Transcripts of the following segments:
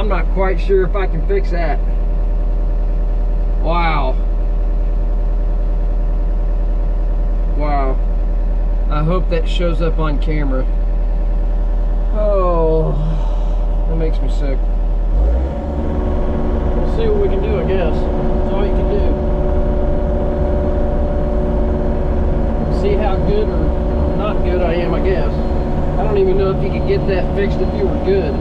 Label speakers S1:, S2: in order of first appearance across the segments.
S1: I'm not quite sure if I can fix that. Wow. Wow. I hope that shows up on camera. Oh, that makes me sick. We'll see what we can do, I guess. That's all you can do. See how good or not good I am, I guess. I don't even know if you could get that fixed if you were good.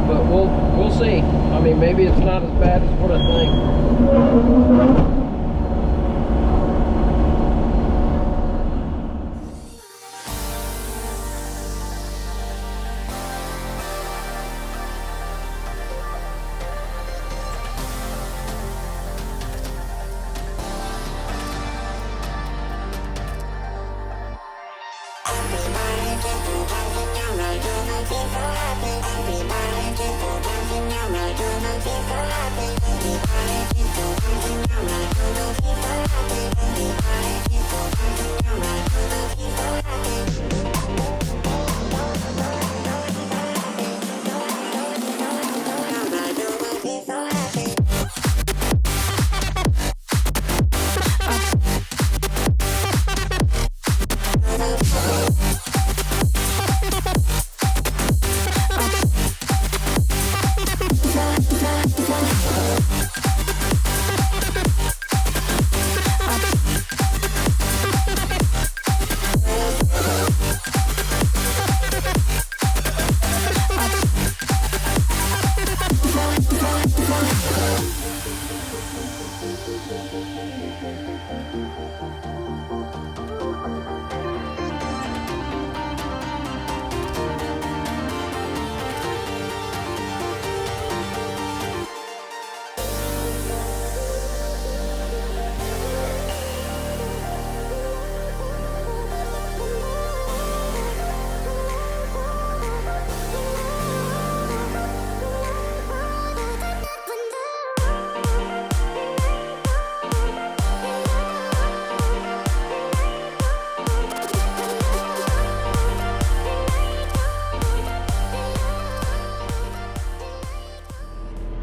S1: But we'll see. I mean, maybe it's not as bad as what I think.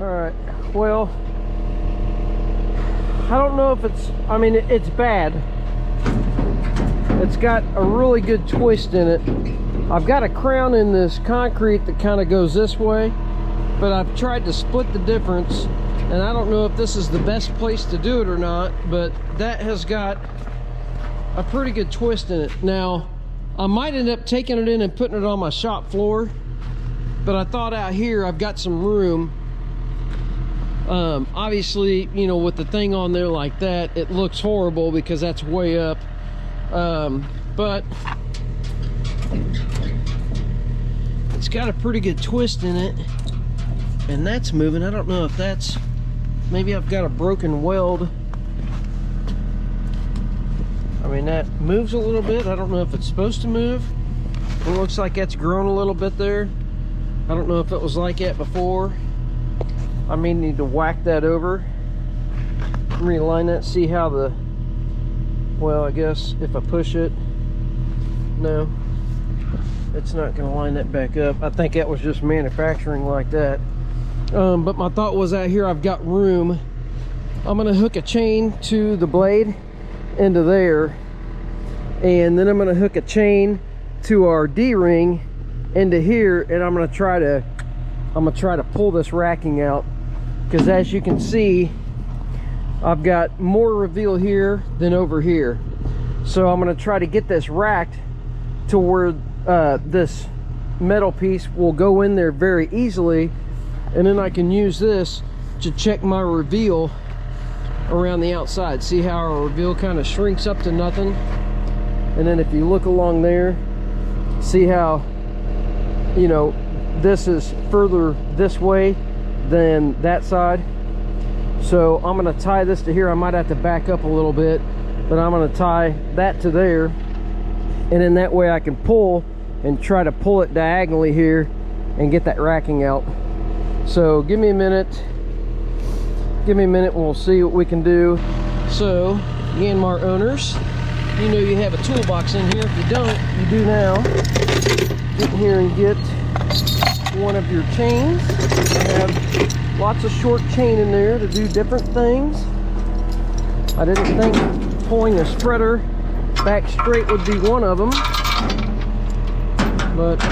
S1: Alright, well, I don't know if it's, I mean, it's bad. It's got a really good twist in it. I've got a crown in this concrete that kind of goes this way, but I've tried to split the difference, and I don't know if this is the best place to do it or not, but that has got a pretty good twist in it. Now, I might end up taking it in and putting it on my shop floor, but I thought out here I've got some room. Obviously, you know, with the thing on there like that, it looks horrible because that's way up. But it's got a pretty good twist in it, and that's moving. I don't know if that's, maybe I've got a broken weld. I mean, that moves a little bit. I don't know if it's supposed to move. It looks like that's grown a little bit there. I don't know if it was like that before. I may need to whack that over, realign that, see how the, well, I guess if I push it, no, it's not going to line that back up. I think that was just manufacturing like that. But my thought was, out here I've got room. I'm going to hook a chain to the blade into there, and then I'm going to hook a chain to our D-ring into here, and I'm going to try to pull this racking out, because as you can see, I've got more reveal here than over here. So I'm going to try to get this racked to where this metal piece will go in there very easily, and then I can use this to check my reveal around the outside. See how our reveal kind of shrinks up to nothing, and then if you look along there, see how, you know, this is further this way than that side. So I'm going to tie this to here. I might have to back up a little bit, but I'm going to tie that to there, and then that way I can pull and try to pull it diagonally here and get that racking out. So give me a minute and we'll see what we can do. So Yanmar owners, you know you have a toolbox in here. If you don't, you do now. Get in here and get one of your chains. I have lots of short chain in there to do different things. I didn't think pulling a spreader back straight would be one of them, but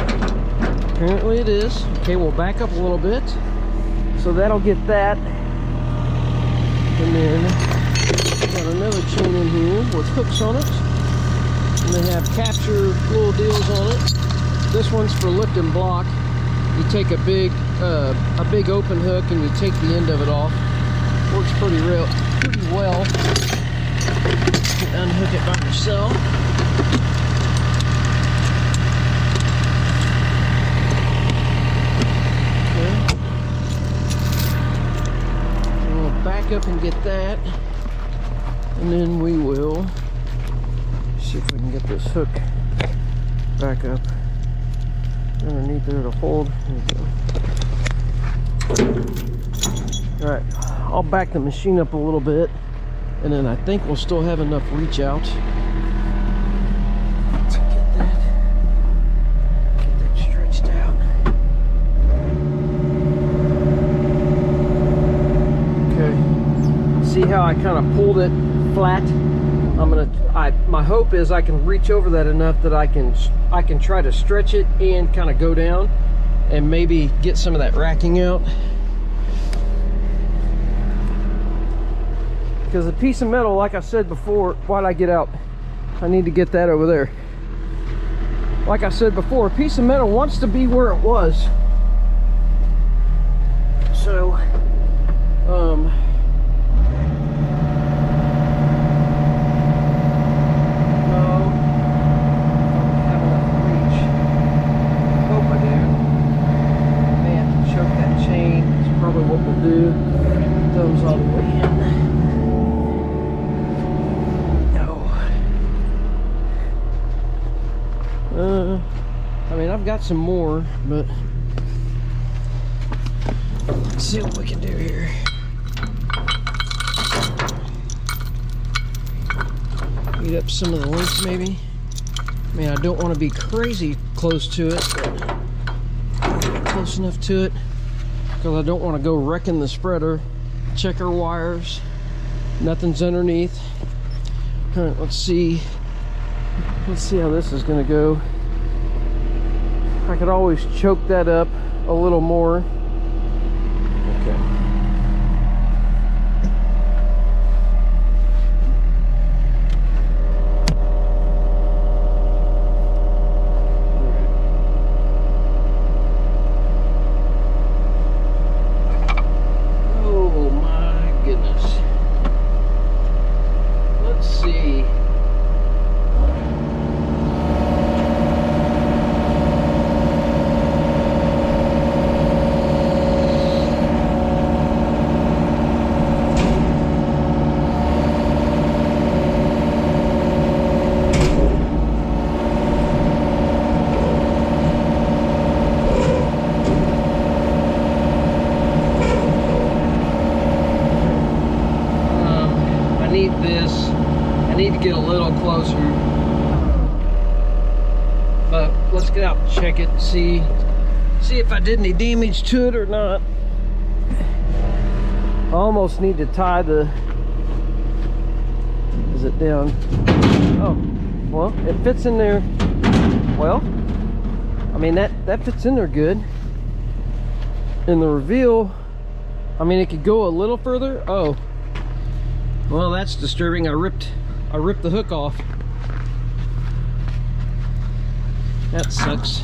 S1: apparently it is. Okay, we'll back up a little bit. So that'll get that. And then got another chain in here with hooks on it. And they have capture little deals on it. This one's for lift and block. You take a big open hook and you take the end of it off. Works pretty well. You can unhook it by yourself. Okay. We'll back up and get that, and then we will see if we can get this hook back up underneath there to hold. Alright, I'll back the machine up a little bit, and then I think we'll still have enough reach out to get that stretched out. Okay, see how I kind of pulled it flat? My hope is I can reach over that enough that I can try to stretch it and kind of go down and maybe get some of that racking out. Because a piece of metal, like I said before, why'd I get out? I need to get that over there. Like I said before, a piece of metal wants to be where it was. So, do those all the way in. No. I mean, I've got some more, but let's see what we can do here. Eat up some of the length, maybe. I mean, I don't want to be crazy close to it, but close enough to it. Because I don't want to go wrecking the spreader. Checker wires, nothing's underneath. All right, let's see how this is going to go. I could always choke that up a little more. Okay. Get a little closer, but let's get out and check it and see if I did any damage to it or not. I almost need to tie the, is it down? Oh, well, it fits in there. Well, I mean, that fits in there good. And the reveal, I mean, it could go a little further. Oh, well, that's disturbing. I ripped the hook off. That sucks.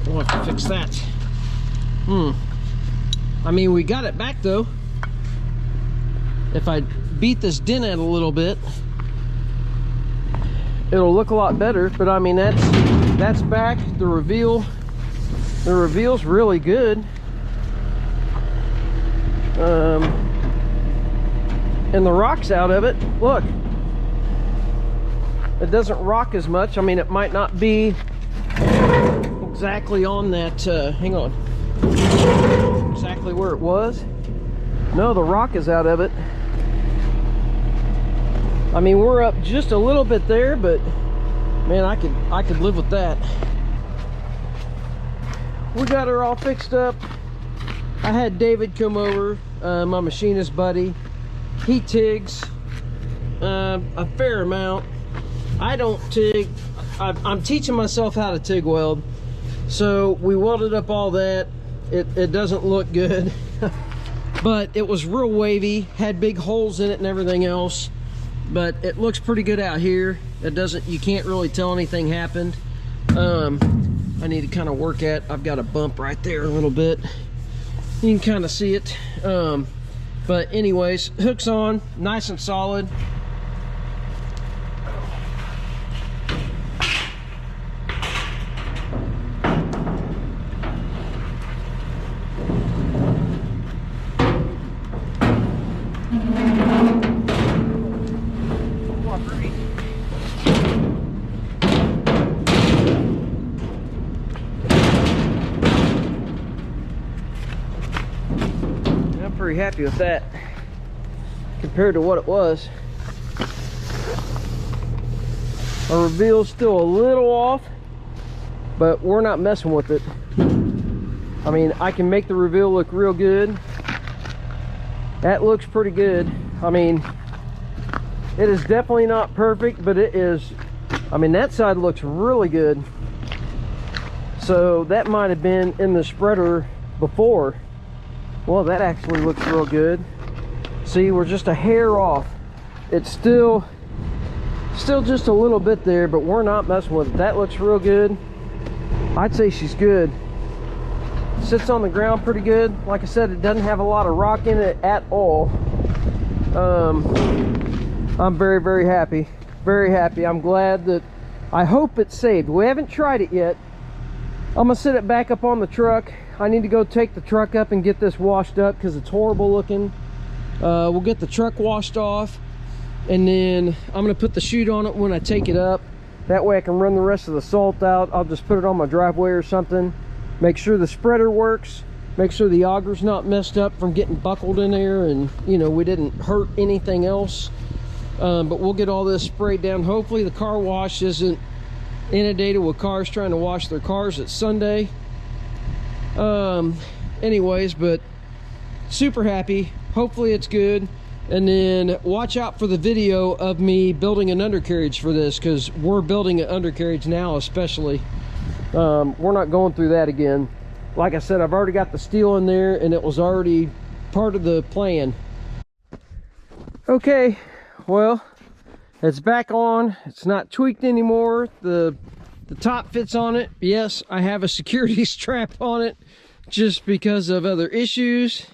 S1: We'll have to fix that. I mean, we got it back though. If I beat this dent out a little bit, it'll look a lot better. But I mean, that's back. The reveal's really good. And the rock's out of it. Look, it doesn't rock as much. I mean, it might not be exactly on that, hang on, exactly where it was. No, the rock is out of it. I mean, we're up just a little bit there, but man, I could live with that. we got her all fixed up. I had David come over, my machinist buddy. He TIGs a fair amount. I don't TIG. I'm teaching myself how to TIG weld. So we welded up all that. It doesn't look good. But it was real wavy, had big holes in it and everything else. But it looks pretty good out here. It doesn't, you can't really tell anything happened. I need to kind of work at, I've got a bump right there a little bit. You can kind of see it. But anyways, hook's on, nice and solid. Pretty happy with that compared to what it was. Our reveal's still a little off, but we're not messing with it. I mean, I can make the reveal look real good. That looks pretty good. I mean, it is definitely not perfect, but it is, I mean, that side looks really good. So that might have been in the spreader before. Well, that actually looks real good. See, we're just a hair off. It's still just a little bit there, but we're not messing with it. That looks real good. I'd say she's good. Sits on the ground pretty good. Like I said, it doesn't have a lot of rock in it at all. I'm very, very happy. Very happy. I'm glad that, I hope it's saved. We haven't tried it yet. I'm gonna set it back up on the truck. I need to go take the truck up and get this washed up because it's horrible looking. We'll get the truck washed off, and then I'm gonna put the chute on it when I take it up. That way I can run the rest of the salt out. I'll just put it on my driveway or something. Make sure the spreader works. Make sure the auger's not messed up from getting buckled in there, and you know, we didn't hurt anything else. But we'll get all this sprayed down. Hopefully the car wash isn't inundated with cars trying to wash their cars. It's Sunday. Anyways, but super happy. Hopefully it's good. And then watch out for the video of me building an undercarriage for this, because we're building an undercarriage now especially. We're not going through that again. Like I said, I've already got the steel in there and it was already part of the plan. Okay, well, it's back on. It's not tweaked anymore. The top fits on it. Yes, I have a security strap on it just because of other issues.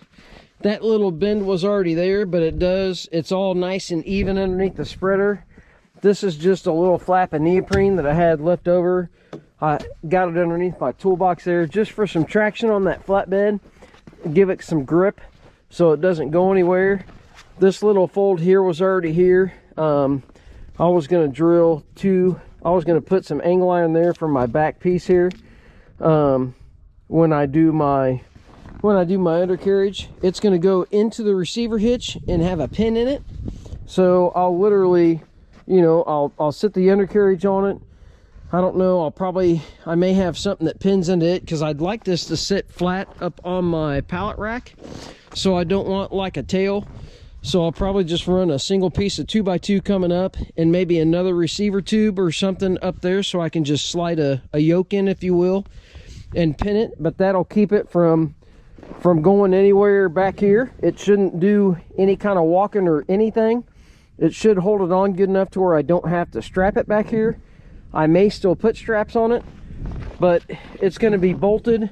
S1: That little bend was already there, but it's all nice and even underneath the spreader. This is just a little flap of neoprene that I had left over. I got it underneath my toolbox there just for some traction on that flatbed. Give it some grip so it doesn't go anywhere. This little fold here was already here. I was going to drill I was going to put some angle iron there for my back piece here. When I do my undercarriage, it's going to go into the receiver hitch and have a pin in it. So I'll literally, you know, I'll sit the undercarriage on it. I don't know, I may have something that pins into it, because I'd like this to sit flat up on my pallet rack, so I don't want like a tail. So I'll probably just run a single piece of 2x2 coming up, and maybe another receiver tube or something up there, so I can just slide a yoke in, if you will, and pin it. But that'll keep it from going anywhere back here. It shouldn't do any kind of walking or anything. It should hold it on good enough to where I don't have to strap it back here. I may still put straps on it, but it's going to be bolted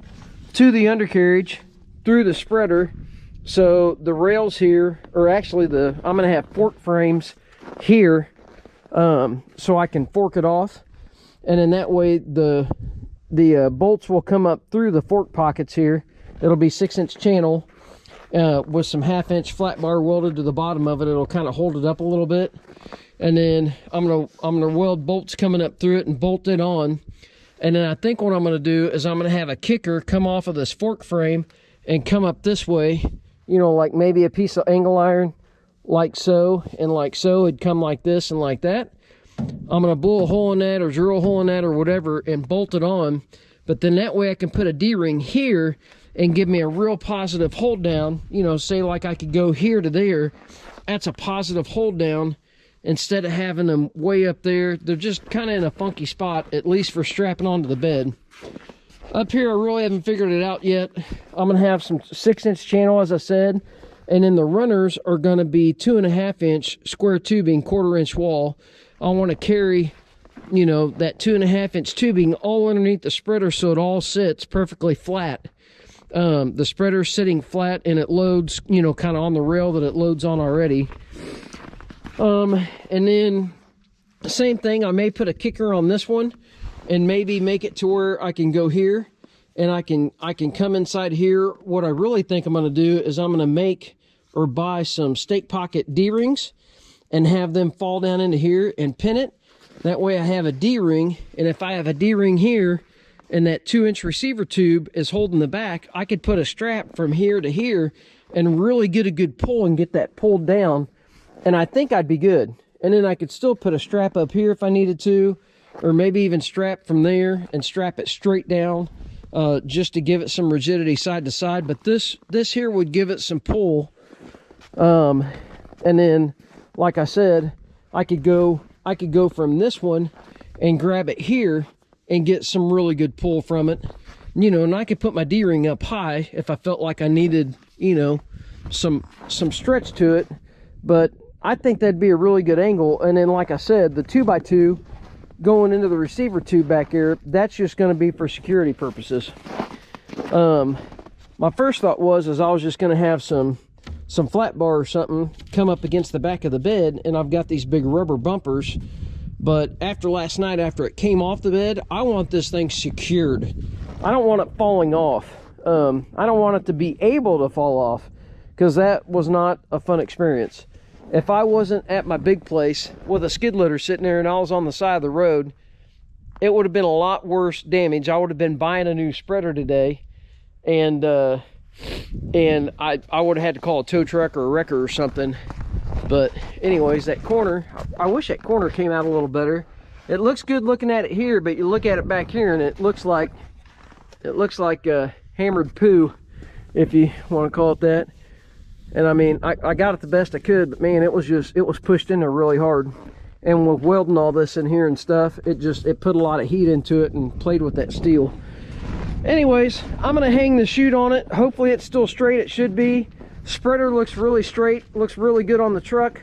S1: to the undercarriage through the spreader. So the rails here, or actually I'm going to have fork frames here, so I can fork it off, and then that way the bolts will come up through the fork pockets here. It'll be 6-inch channel with some 1/2-inch flat bar welded to the bottom of it. It'll kind of hold it up a little bit, and then I'm gonna weld bolts coming up through it and bolt it on. And then I think what I'm gonna do is I'm gonna have a kicker come off of this fork frame and come up this way, you know, like maybe a piece of angle iron like so and like so. It'd come like this and like that. I'm gonna blow a hole in that or drill a hole in that or whatever and bolt it on. But then that way I can put a D-ring here and give me a real positive hold down. You know, say like I could go here to there. That's a positive hold down instead of having them way up there. They're just kind of in a funky spot, at least for strapping onto the bed. Up here, I really haven't figured it out yet. I'm going to have some 6-inch channel, as I said. And then the runners are going to be 2.5-inch square tubing, 1/4-inch wall. I want to carry, you know, that 2.5-inch tubing all underneath the spreader so it all sits perfectly flat. The spreader's sitting flat and it loads, you know, kind of on the rail that it loads on already. And then same thing, I may put a kicker on this one and maybe make it to where I can go here and I can come inside here. What I really think I'm going to do is I'm going to make or buy some stake pocket D-rings and have them fall down into here and pin it. That way I have a D-ring, and if I have a D-ring here and that 2-inch receiver tube is holding the back, I could put a strap from here to here and really get a good pull and get that pulled down, and I think I'd be good. And then I could still put a strap up here if I needed to, or maybe even strap from there and strap it straight down, just to give it some rigidity side to side. But this here would give it some pull. And then, like I said, I could go from this one and grab it here and get some really good pull from it, you know. And I could put my D-ring up high if I felt like I needed, you know, some stretch to it. But I think that'd be a really good angle. And then, like I said, the 2x2 going into the receiver tube back here, that's just going to be for security purposes. My first thought was I was just going to have some flat bar or something come up against the back of the bed, and I've got these big rubber bumpers. But after last night, after it came off the bed, I want this thing secured. I don't want it falling off. I don't want it to be able to fall off, because that was not a fun experience. If I wasn't at my big place with a skid loader sitting there and I was on the side of the road, it would have been a lot worse damage. I would have been buying a new spreader today, and I would have had to call a tow truck or a wrecker or something. But anyways, that corner, I wish that corner came out a little better. It looks good looking at it here, but you look at it back here and it looks like hammered poo, if you want to call it that. And I mean, I got it the best I could, but man, it was pushed in there really hard. And with welding all this in here and stuff, it put a lot of heat into it and played with that steel. Anyways, I'm gonna hang the chute on it. Hopefully it's still straight. It should be. Spreader looks really straight, looks really good on the truck.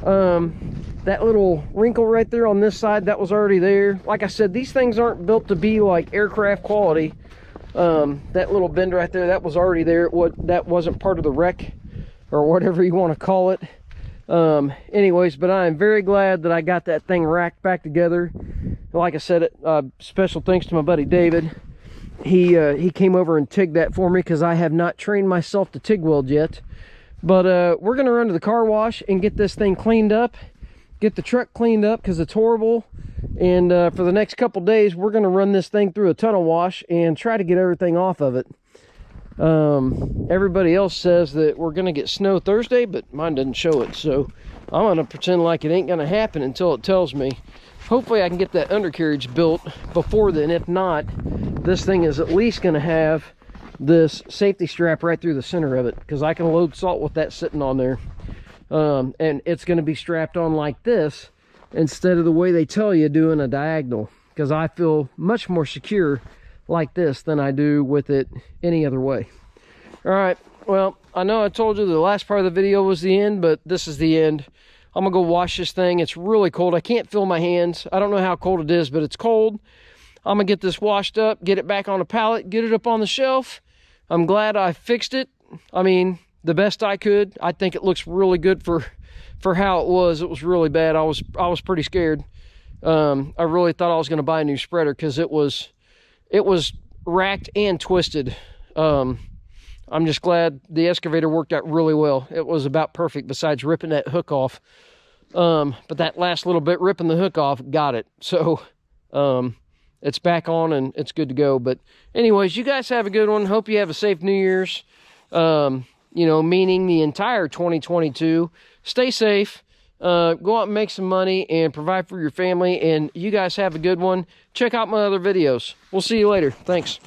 S1: That little wrinkle right there on this side, that was already there. Like I said, these things aren't built to be like aircraft quality. That little bend right there, that was already there. That wasn't part of the wreck, or whatever you want to call it. Anyways, but I am very glad that I got that thing racked back together. Like I said, special thanks to my buddy David. He came over and tigged that for me, because I have not trained myself to TIG weld yet. But we're gonna run to the car wash and get this thing cleaned up, get the truck cleaned up, because it's horrible. And for the next couple days, we're gonna run this thing through a tunnel wash and try to get everything off of it. Everybody else says that we're gonna get snow Thursday, but mine doesn't show it, so I'm gonna pretend like it ain't gonna happen until it tells me. Hopefully I can get that undercarriage built before then. If not, this thing is at least gonna have this safety strap right through the center of it, because I can load salt with that sitting on there. And it's gonna be strapped on like this instead of the way they tell you, doing a diagonal, because I feel much more secure like this than I do with it any other way. All right, well, I know I told you the last part of the video was the end, but this is the end. I'm gonna go wash this thing. It's really cold. I can't feel my hands. I don't know how cold it is, but it's cold. I'm gonna get this washed up, get it back on a pallet, get it up on the shelf. I'm glad I fixed it. I mean, the best I could. I think it looks really good for how it was. It was really bad. I was pretty scared. I really thought I was gonna buy a new spreader, because it was racked and twisted. I'm just glad the excavator worked out really well. It was about perfect, besides ripping that hook off. But that last little bit, ripping the hook off, got it. So it's back on and it's good to go. But anyways, you guys have a good one. Hope you have a safe New Year's. You know, meaning the entire 2022. Stay safe. Go out and make some money and provide for your family. And you guys have a good one. Check out my other videos. We'll see you later. Thanks.